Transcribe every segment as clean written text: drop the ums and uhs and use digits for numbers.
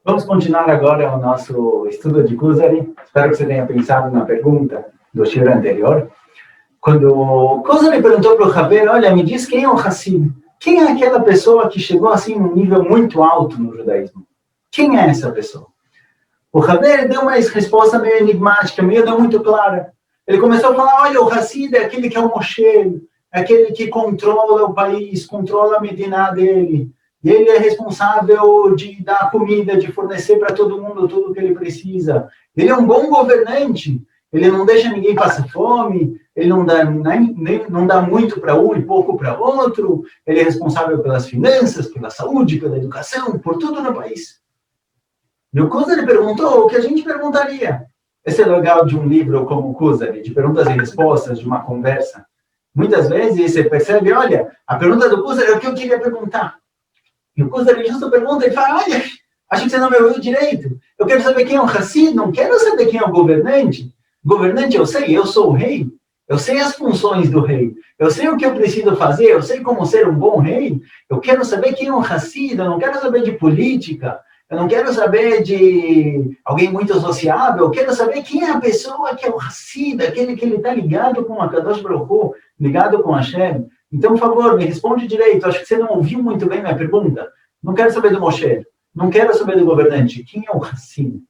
Vamos continuar agora o nosso estudo de Kuzari. Espero que você tenha pensado na pergunta do shiur anterior. Quando Kuzari perguntou para o Haber, olha, me diz quem é o Hassid? Quem é aquela pessoa que chegou assim num nível muito alto no judaísmo? Quem é essa pessoa? O Haber deu uma resposta meio enigmática, meio não muito clara. Ele começou a falar, olha, o Hassid é aquele que é o Moshe, é aquele que controla o país, controla a Medina dele. E ele é responsável de dar comida, de fornecer para todo mundo tudo o que ele precisa. Ele é um bom governante. Ele não deixa ninguém passar fome. Ele não dá muito para um e pouco para outro. Ele é responsável pelas finanças, pela saúde, pela educação, por tudo no país. E o Kuzari perguntou o que a gente perguntaria. Esse é o legal de um livro como o Kuzari, de perguntas e respostas, de uma conversa. Muitas vezes você percebe, olha, a pergunta do Kuzari é o que eu queria perguntar. E o Kuzari justo pergunta e fala, olha, acho que você não me ouviu direito. Eu quero saber quem é o Hassid, não quero saber quem é o governante. Governante eu sei, eu sou o rei. Eu sei as funções do rei. Eu sei o que eu preciso fazer, eu sei como ser um bom rei. Eu quero saber quem é o Hassid, eu não quero saber de política. Eu não quero saber de alguém muito sociável. Eu quero saber quem é a pessoa que é o Hassid, aquele que ele está ligado com a Kadosh Baruch Hu, ligado com Hashem. Então, por favor, me responde direito. Acho que você não ouviu muito bem minha pergunta. Não quero saber do Moshe. Não quero saber do governante. Quem é o Hassid?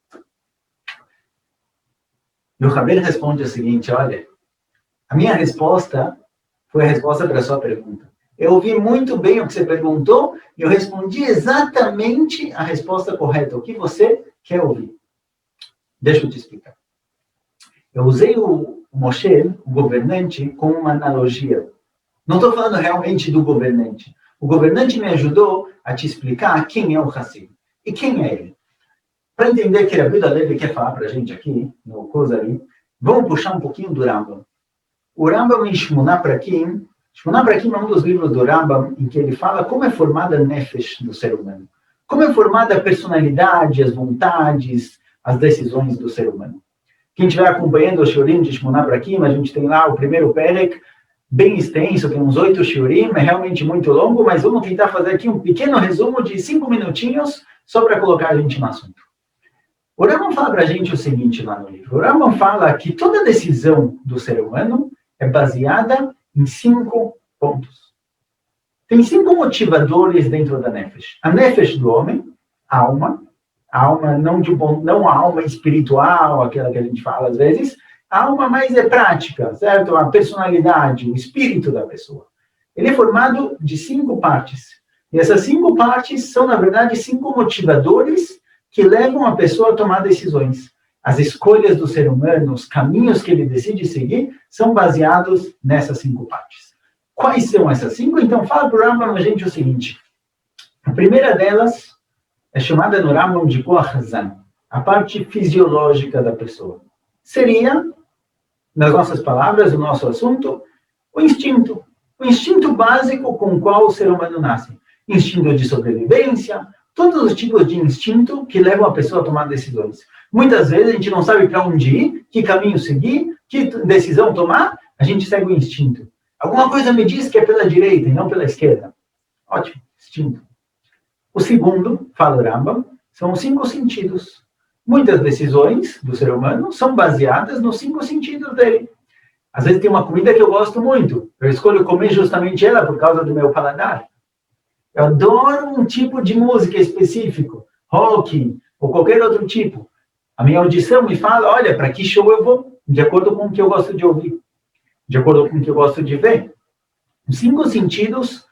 E o Haber responde o seguinte, olha, a minha resposta foi a resposta para a sua pergunta. Eu ouvi muito bem o que você perguntou e eu respondi exatamente a resposta correta, o que você quer ouvir. Deixa eu te explicar. Eu usei o Moshe, o governante, como uma analogia. Não estou falando realmente do governante. O governante me ajudou a te explicar quem é o Hassid. E quem é ele? Para entender que a vida dele quer falar para a gente aqui, no Kuzari, vamos puxar um pouquinho do Rambam. O Rambam em Shmona Prakim é um dos livros do Rambam em que ele fala como é formada a Nefesh do ser humano. Como é formada a personalidade, as vontades, as decisões do ser humano. Quem estiver acompanhando o shiurim de Shmona Prakim, a gente tem lá o primeiro Perek, bem extenso, tem uns 8 shiurim, é realmente muito longo, mas vamos tentar fazer aqui um pequeno resumo de 5 minutinhos, só para colocar a gente no assunto. O Rambam fala para a gente o seguinte lá no livro. O Rambam fala que toda decisão do ser humano é baseada em 5 pontos. Tem 5 motivadores dentro da Nefesh. A Nefesh do homem, a alma não a alma espiritual, aquela que a gente fala às vezes, a alma mais é prática, certo? A personalidade, o espírito da pessoa. Ele é formado de 5 partes. E essas 5 partes são, na verdade, 5 motivadores que levam a pessoa a tomar decisões. As escolhas do ser humano, os caminhos que ele decide seguir, são baseados nessas 5 partes. Quais são essas 5? Então, fala para o Rambam a gente o seguinte. A primeira delas é chamada no Rambam de Koach Hazan, a parte fisiológica da pessoa. Seria, nas nossas palavras, o nosso assunto, o instinto básico com o qual o ser humano nasce. Instinto de sobrevivência, todos os tipos de instinto que levam a pessoa a tomar decisões. Muitas vezes a gente não sabe para onde ir, que caminho seguir, que decisão tomar, a gente segue o instinto. Alguma coisa me diz que é pela direita e não pela esquerda. Ótimo, instinto. O segundo, fala o Rambam, são os 5 sentidos. Muitas decisões do ser humano são baseadas nos 5 sentidos dele. Às vezes tem uma comida que eu gosto muito. Eu escolho comer justamente ela por causa do meu paladar. Eu adoro um tipo de música específico, rock ou qualquer outro tipo. A minha audição me fala, olha, para que show eu vou? De acordo com o que eu gosto de ouvir. De acordo com o que eu gosto de ver. Os 5 sentidos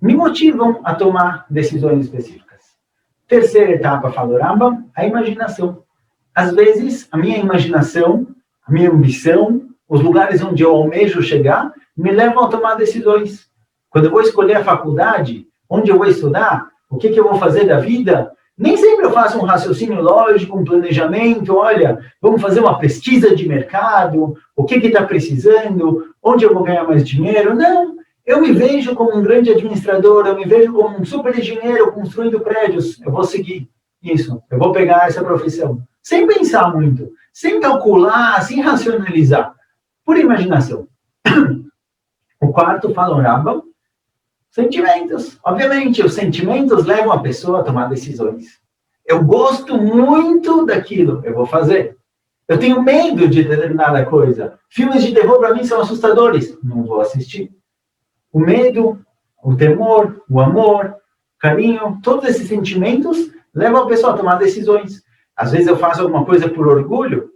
me motivam a tomar decisões específicas. Terceira etapa, fala o Rambam, a imaginação. Às vezes, a minha imaginação, a minha ambição, os lugares onde eu almejo chegar, me levam a tomar decisões. Quando eu vou escolher a faculdade, onde eu vou estudar, o que eu vou fazer da vida, nem sempre eu faço um raciocínio lógico, um planejamento, olha, vamos fazer uma pesquisa de mercado, o que está precisando, onde eu vou ganhar mais dinheiro. Não, eu me vejo como um grande administrador, eu me vejo como um super engenheiro construindo prédios. Eu vou seguir isso, eu vou pegar essa profissão. Sem pensar muito, sem calcular, sem racionalizar, por imaginação. O quarto, fala o Rambam, sentimentos. Obviamente, os sentimentos levam a pessoa a tomar decisões. Eu gosto muito daquilo, eu vou fazer. Eu tenho medo de determinada coisa. Filmes de terror, para mim, são assustadores. Não vou assistir. O medo, o temor, o amor, o carinho, todos esses sentimentos levam a pessoa a tomar decisões. Às vezes eu faço alguma coisa por orgulho,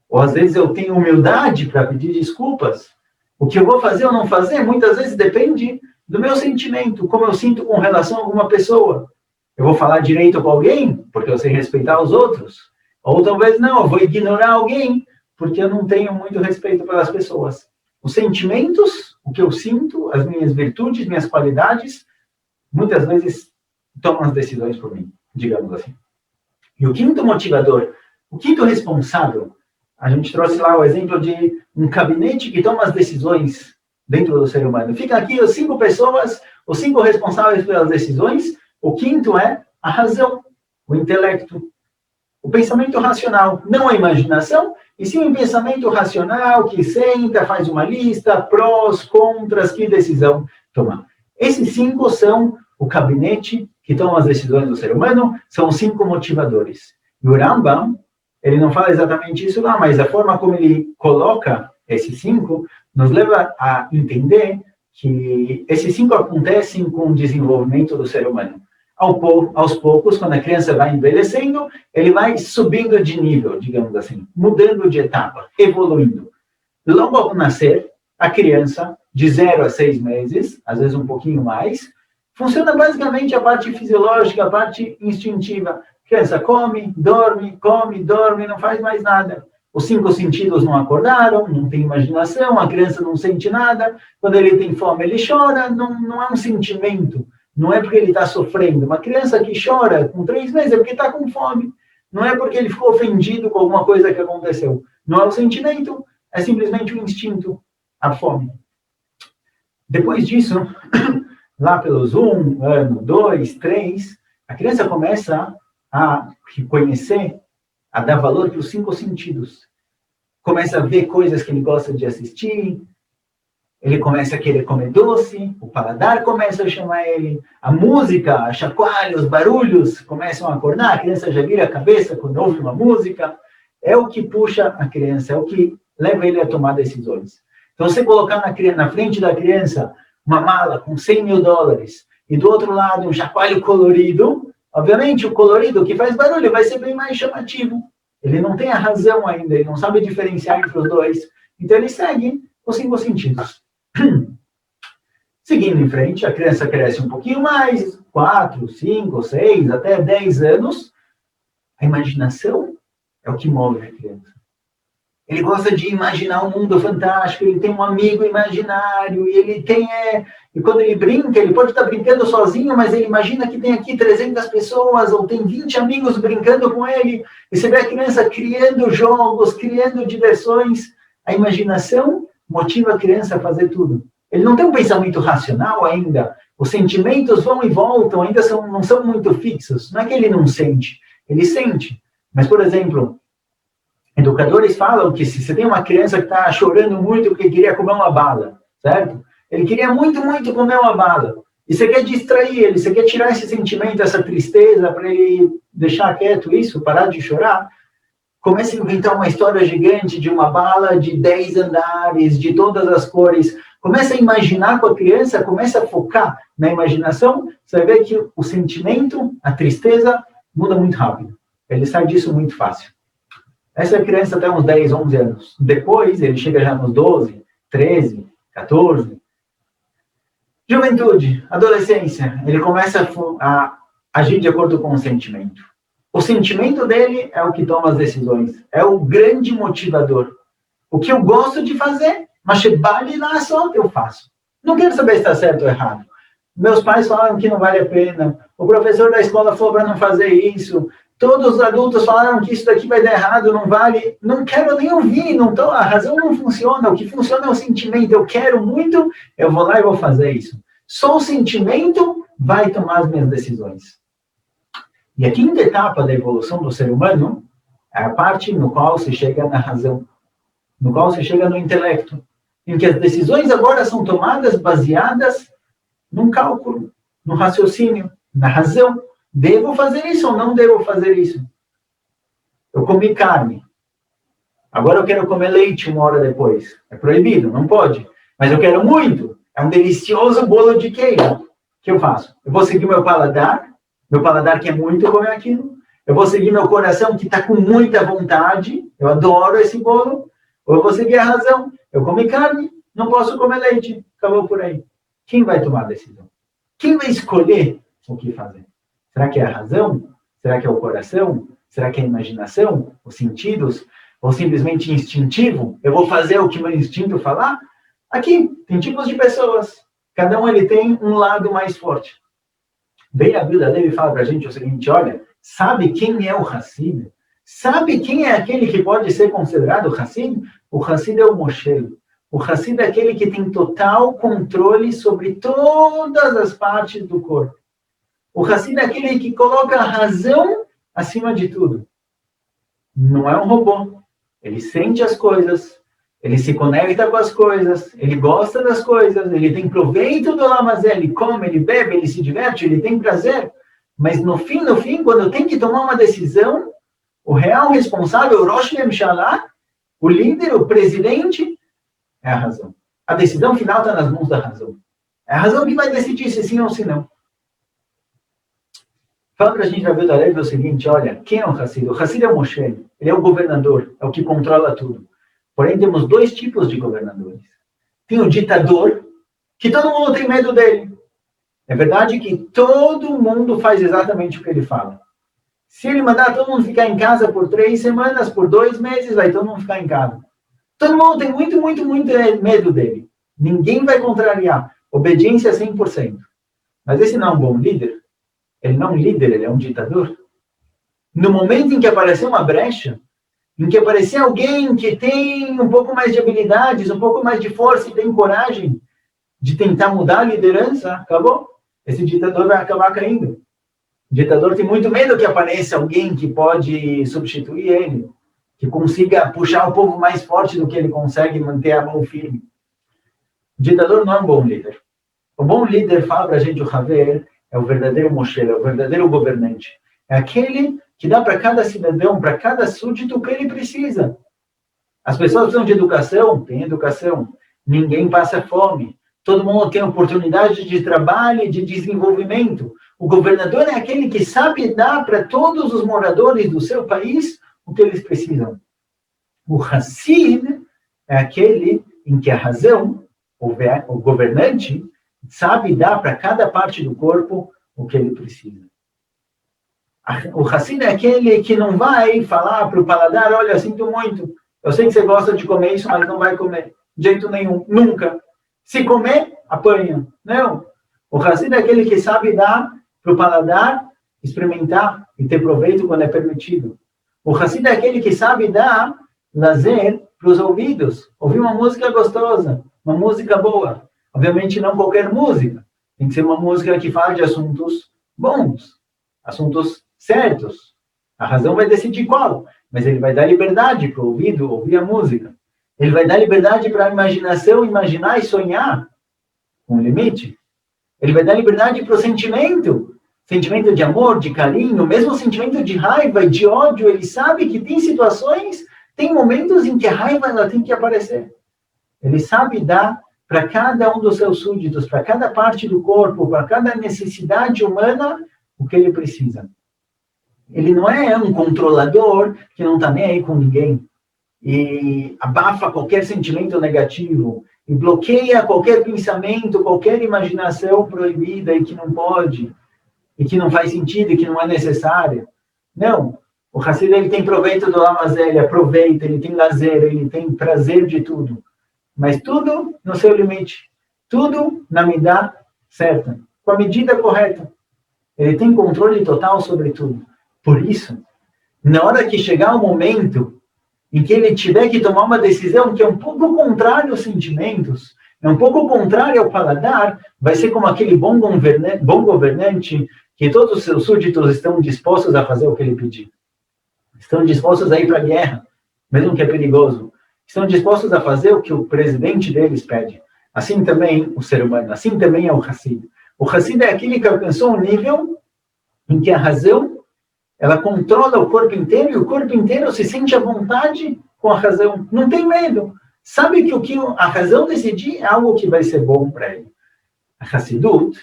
ou às vezes eu tenho humildade para pedir desculpas. O que eu vou fazer ou não fazer, muitas vezes depende do meu sentimento, como eu sinto com relação a alguma pessoa. Eu vou falar direito com alguém, porque eu sei respeitar os outros. Ou talvez não, eu vou ignorar alguém, porque eu não tenho muito respeito pelas pessoas. Os sentimentos, o que eu sinto, as minhas virtudes, minhas qualidades, muitas vezes tomam as decisões por mim, digamos assim. E o quinto motivador, o quinto responsável, a gente trouxe lá o exemplo de um gabinete que toma as decisões dentro do ser humano. Fica aqui as 5 pessoas, os 5 responsáveis pelas decisões. O quinto é a razão, o intelecto, o pensamento racional, não a imaginação, e sim um pensamento racional que senta, faz uma lista, prós, contras, que decisão tomar. Esses 5 são o gabinete que toma as decisões do ser humano, são os 5 motivadores. E o Rambam, ele não fala exatamente isso lá, mas a forma como ele coloca esses 5 nos leva a entender que esses 5 acontecem com o desenvolvimento do ser humano. Aos poucos, quando a criança vai envelhecendo, ele vai subindo de nível, digamos assim, mudando de etapa, evoluindo. Logo ao nascer, a criança, de 0 a 6 meses, às vezes um pouquinho mais, funciona basicamente a parte fisiológica, a parte instintiva. A criança come, dorme, não faz mais nada. Os 5 sentidos não acordaram, não tem imaginação, a criança não sente nada. Quando ele tem fome, ele chora, não é um sentimento. Não é porque ele está sofrendo. Uma criança que chora com 3 meses é porque está com fome. Não é porque ele ficou ofendido com alguma coisa que aconteceu. Não é o sentimento, é simplesmente o instinto, a fome. Depois disso, lá pelos 1 ano, 2, 3, a criança começa a reconhecer, a dar valor para os 5 sentidos. Começa a ver coisas que ele gosta de assistir, ele começa a querer comer doce, o paladar começa a chamar ele, a música, a chacoalha, os barulhos começam a acordar, a criança já vira a cabeça quando ouve uma música. É o que puxa a criança, é o que leva ele a tomar decisões. Então, você colocar na frente da criança uma mala com $100 mil e do outro lado um chacoalho colorido, obviamente o colorido que faz barulho vai ser bem mais chamativo. Ele não tem a razão ainda, ele não sabe diferenciar entre os dois. Então, ele segue os 5 sentidos. Seguindo em frente, a criança cresce um pouquinho mais, 4, 5, 6, até 10 anos. A imaginação é o que move a criança. Ele gosta de imaginar um mundo fantástico, ele tem um amigo imaginário, e quando ele brinca, ele pode estar brincando sozinho, mas ele imagina que tem aqui 300 pessoas, ou tem 20 amigos brincando com ele, e você vê a criança criando jogos, criando diversões. A imaginação motiva a criança a fazer tudo. Ele não tem um pensamento racional ainda. Os sentimentos vão e voltam, ainda não são muito fixos. Não é que ele não sente, ele sente. Mas, por exemplo, educadores falam que se você tem uma criança que está chorando muito porque queria comer uma bala, certo? Ele queria muito, muito comer uma bala. E você quer distrair ele, você quer tirar esse sentimento, essa tristeza, para ele deixar quieto isso, parar de chorar. Começa a inventar uma história gigante de uma bala de 10 andares, de todas as cores. Começa a imaginar com a criança, começa a focar na imaginação. Você vai ver que o sentimento, a tristeza, muda muito rápido. Ele sai disso muito fácil. Essa criança até uns 10, 11 anos. Depois, ele chega já nos 12, 13, 14. Juventude, adolescência. Ele começa a agir de acordo com o sentimento. O sentimento dele é o que toma as decisões. É o grande motivador. O que eu gosto de fazer, mas vale lá só eu faço. Não quero saber se está certo ou errado. Meus pais falaram que não vale a pena. O professor da escola falou para não fazer isso. Todos os adultos falaram que isso daqui vai dar errado, não vale. Não quero nem ouvir. A razão não funciona. O que funciona é o sentimento. Eu quero muito, eu vou lá e vou fazer isso. Só o sentimento vai tomar as minhas decisões. E a quinta etapa da evolução do ser humano é a parte no qual se chega na razão, no qual se chega no intelecto, em que as decisões agora são tomadas baseadas num cálculo, no raciocínio, na razão, Devo fazer isso ou não devo fazer isso? Eu comi carne. Agora eu quero comer leite 1 hora depois. É proibido, não pode. Mas eu quero muito. É um delicioso bolo de queijo. O que eu faço? Eu vou seguir meu paladar quer muito comer aquilo. Eu vou seguir meu coração, que está com muita vontade. Eu adoro esse bolo. Ou eu vou seguir a razão. Eu comi carne, não posso comer leite. Acabou por aí. Quem vai tomar a decisão? Quem vai escolher o que fazer? Será que é a razão? Será que é o coração? Será que é a imaginação? Os sentidos? Ou simplesmente instintivo? Eu vou fazer o que meu instinto falar? Aqui, tem tipos de pessoas. Cada um ele tem um lado mais forte. Bem, a Bilda Levi fala para a gente o seguinte, olha, sabe quem é o Hassid? Sabe quem é aquele que pode ser considerado Hassid? O Hassid é o Moshe. O Hassid é aquele que tem total controle sobre todas as partes do corpo. O Hassid é aquele que coloca a razão acima de tudo. Não é um robô. Ele sente as coisas, ele se conecta com as coisas, ele gosta das coisas, ele tem proveito do lamazé, ele come, ele bebe, ele se diverte, ele tem prazer. Mas no fim, quando tem que tomar uma decisão, o real responsável, o Rosh Hashanah, o líder, o presidente, é a razão. A decisão final está nas mãos da razão. É a razão que vai decidir se sim ou se não. Fala para a gente, Rabi Levi, o seguinte, olha, quem é o Hassid? O Hassid é o Moshe, ele é o governador, é o que controla tudo. Porém, temos 2 tipos de governadores. Tem o ditador, que todo mundo tem medo dele. É verdade que todo mundo faz exatamente o que ele fala. Se ele mandar todo mundo ficar em casa por 3 semanas, por 2 meses, vai todo mundo ficar em casa. Todo mundo tem muito medo dele. Ninguém vai contrariar. Obediência 100%. Mas esse não é um bom líder. Ele não é um líder, ele é um ditador. No momento em que aparecer uma brecha, em que aparecer alguém que tem um pouco mais de habilidades, um pouco mais de força e tem coragem de tentar mudar a liderança, acabou. Esse ditador vai acabar caindo. O ditador tem muito medo que apareça alguém que pode substituir ele, que consiga puxar o povo mais forte do que ele consegue manter a mão firme. O ditador não é um bom líder. O bom líder, fala para a gente o Haver, é o verdadeiro Moshe, é o verdadeiro governante. É aquele que dá para cada cidadão, para cada súdito o que ele precisa. As pessoas precisam de educação, tem educação. Ninguém passa fome. Todo mundo tem oportunidade de trabalho e de desenvolvimento. O governador é aquele que sabe dar para todos os moradores do seu país o que eles precisam. O Hassid é aquele em que a razão, o governante, sabe dar para cada parte do corpo o que ele precisa. O Hassid é aquele que não vai falar para o paladar, olha, sinto muito, eu sei que você gosta de comer isso, mas não vai comer. De jeito nenhum, nunca. Se comer, apanha. Não. O Hassid é aquele que sabe dar para o paladar, experimentar e ter proveito quando é permitido. O Hassid é aquele que sabe dar lazer para os ouvidos. Ouvir uma música gostosa, uma música boa. Obviamente não qualquer música. Tem que ser uma música que fala de assuntos bons, assuntos certos. A razão vai decidir qual, mas ele vai dar liberdade para o ouvido ouvir a música. Ele vai dar liberdade para a imaginação imaginar e sonhar com limite. Ele vai dar liberdade para o sentimento de amor, de carinho, mesmo o sentimento de raiva e de ódio. Ele sabe que tem situações, tem momentos em que a raiva ela tem que aparecer. Ele sabe dar para cada um dos seus súditos, para cada parte do corpo, para cada necessidade humana, o que ele precisa. Ele não é um controlador que não está nem aí com ninguém e abafa qualquer sentimento negativo e bloqueia qualquer pensamento, qualquer imaginação proibida e que não pode, e que não faz sentido, e que não é necessária. Não. O Hassid, ele tem proveito do lamazé, ele aproveita, ele tem lazer, ele tem prazer de tudo. Mas tudo no seu limite. Tudo na medida certa. Com a medida correta. Ele tem controle total sobre tudo. Por isso, na hora que chegar o momento em que ele tiver que tomar uma decisão que é um pouco contrária aos sentimentos, é um pouco contrária ao paladar, vai ser como aquele bom governante que todos os seus súditos estão dispostos a fazer o que ele pedir. Estão dispostos a ir para a guerra, mesmo que é perigoso. Estão dispostos a fazer o que o presidente deles pede. Assim também o ser humano, assim também é o Hassid. O Hassid é aquele que alcançou um nível em que a razão, ela controla o corpo inteiro, e o corpo inteiro se sente à vontade com a razão. Não tem medo. Sabe que o que a razão decidir é algo que vai ser bom para ele. A Hassidut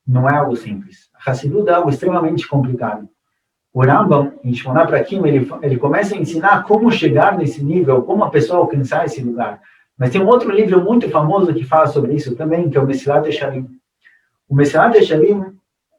não é algo simples. A Hassidut é algo extremamente complicado. O Rambam, em Shmona Prakim, ele começa a ensinar como chegar nesse nível, como a pessoa alcançar esse lugar. Mas tem um outro livro muito famoso que fala sobre isso também, que é o Mesilat Yesharim. O Mesilat Yesharim,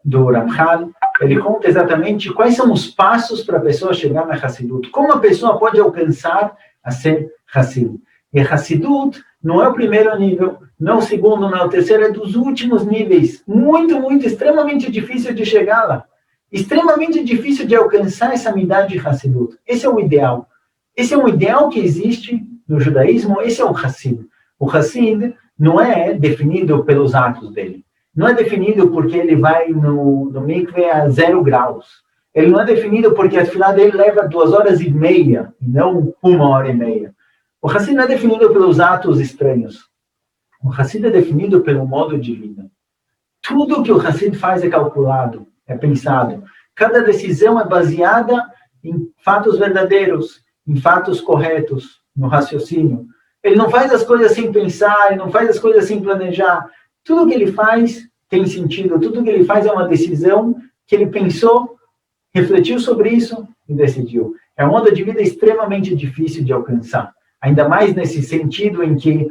do Ramchal, ele conta exatamente quais são os passos para a pessoa chegar na Hassidut. Como a pessoa pode alcançar a ser Hassid. E a Hassidut não é o primeiro nível, não é o segundo, não é o terceiro, é dos últimos níveis. Muito, muito, extremamente difícil de chegar lá. Extremamente difícil de alcançar essa amidade de Hassidut. Esse é o ideal. Esse é um ideal que existe no judaísmo, esse é o Hassid. O Hassid não é definido pelos atos dele. Não é definido porque ele vai no mikve a 0 graus. Ele não é definido porque a tefilá dele leva 2h30, e não 1h30. O Hassid não é definido pelos atos estranhos. O Hassid é definido pelo modo de vida. Tudo que o Hassid faz é calculado, é pensado. Cada decisão é baseada em fatos verdadeiros, em fatos corretos, no raciocínio. Ele não faz as coisas sem pensar, ele não faz as coisas sem planejar. Tudo que ele faz tem sentido, tudo que ele faz é uma decisão que ele pensou, refletiu sobre isso e decidiu. É um modo de vida extremamente difícil de alcançar. Ainda mais nesse sentido em que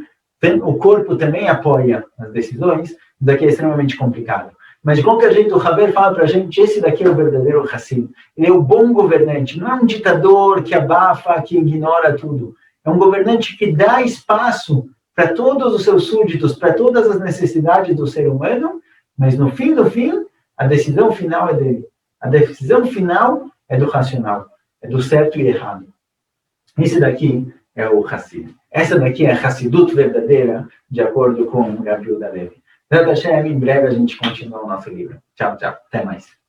o corpo também apoia as decisões, isso daqui é extremamente complicado. Mas de qualquer jeito, o Haber fala para a gente, esse daqui é o verdadeiro Hassid. Ele é o bom governante, não é um ditador que abafa, que ignora tudo. É um governante que dá espaço para todos os seus súditos, para todas as necessidades do ser humano, mas no fim do fim, a decisão final é dele. A decisão final é do racional, é do certo e errado. Esse daqui é o Hassid. Essa daqui é a Hassidut verdadeira, de acordo com Rav Yehuda Levi. Em breve a gente continua o nosso livro. Tchau, tchau. Até mais.